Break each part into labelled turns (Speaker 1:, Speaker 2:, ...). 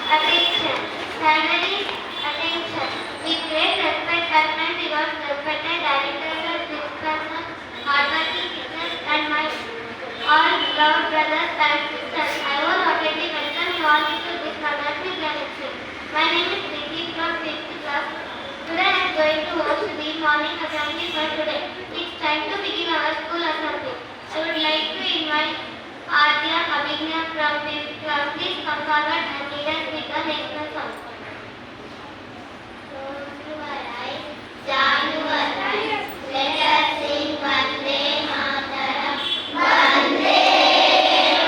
Speaker 1: Attention. Salaries, attention. With great respect, government rewards respected directors, principals, hardworking teachers, and my all beloved brothers and sisters. I wholeheartedly welcome you all into this wonderful galaxy. My name is Preeti from 5th class. Today I am going to host the morning assembly for today. It's time to begin our school assembly. I would like to invite Adya Abhignya from 5th class. Please come forward and lead us with the national song. Close your eyes, down your eyes. Let us sing Vande Mataram. Vande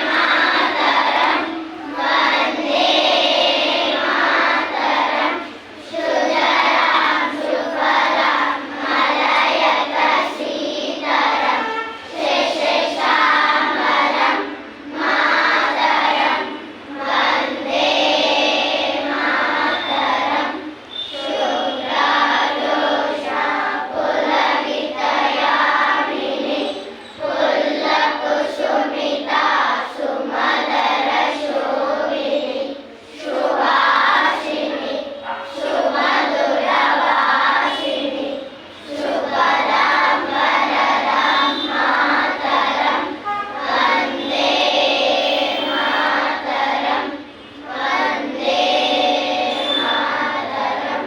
Speaker 1: Mataram. Vande Mataram. Shudaram Shubharam Malayata Sitaram Sheshamaram Mataram Vande Mataram Shudradosha Pulavitayamini Pullakushumita Sumadara Shobhini Shubhashini Shubhaduravashini Shubharam Vararam Mataram Vande Mataram Vande Mataram.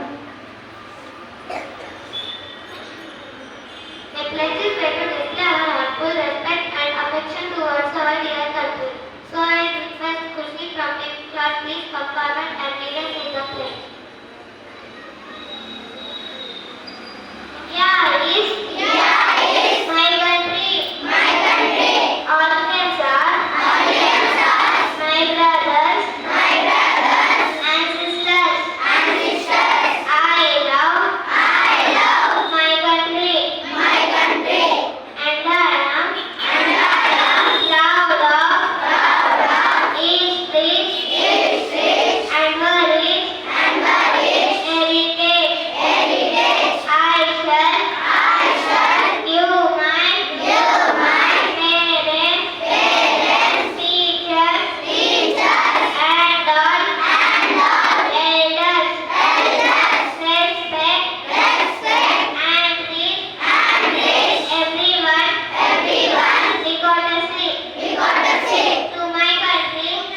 Speaker 1: A pledge is made to display our heartfelt respect and affection towards our dear country. So I request Khushi from 5th class, please come forward and lead us in the pledge. India is my country. Audience are my brothers and sisters. I love my country. And I am proud of each rich and her rich heritage. I shall give my parents, teachers, and all elders respect and treat everyone courtesy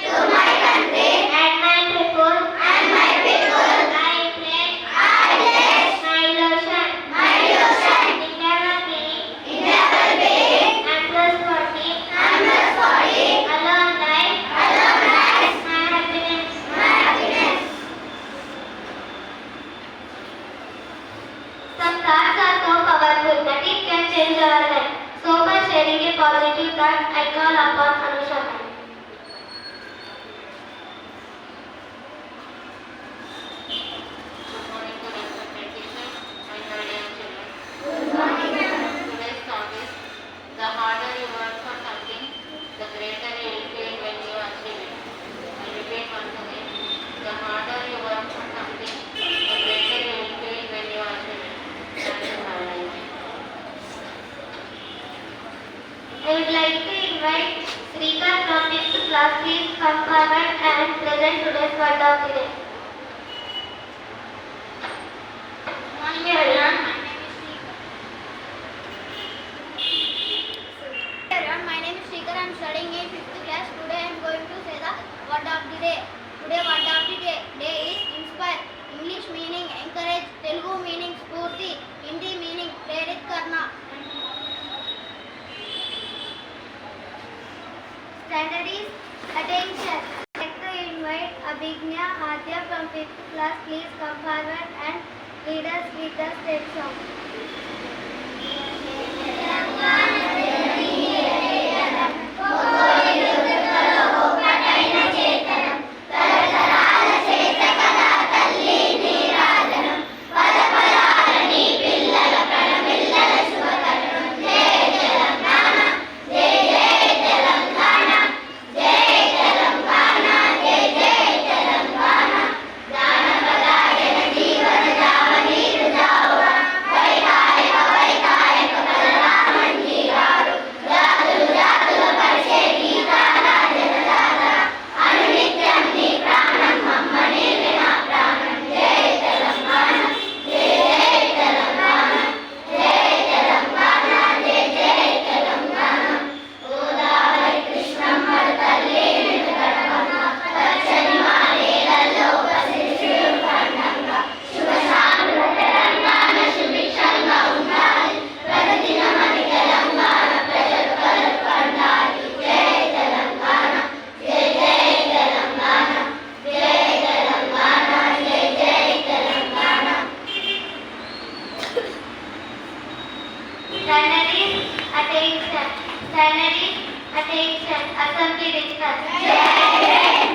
Speaker 1: to my country and my people. I pledge my lotion, integrity, and trustworthy, alone life, my happiness. Some thoughts are so powerful that it can change our life. So by sharing a positive thought, I call upon Anusha ma'am.
Speaker 2: Good morning to respected teachers and my dear children. Today's song is the harder you work for something, the greater you will feel when you achieve it. I repeat once again. The harder you work for something, the greater you will feel when you achieve it. That is my life.
Speaker 1: I would like to invite Srika from 5th class. Please come forward and present today's word of the day.
Speaker 3: Morning everyone, my name is Srikar. I am studying in 5th class. Today I am going to say the word of the day. Today word of the day is inspire. English meaning encourage, Telugu meaning spurti, Hindi meaning prerit karna.
Speaker 1: Standard is attention. I would like to invite Abhignya Adya from 5th class. Please come forward and lead us with the state song.
Speaker 3: Jai
Speaker 1: salaries, attention, assembly discuss.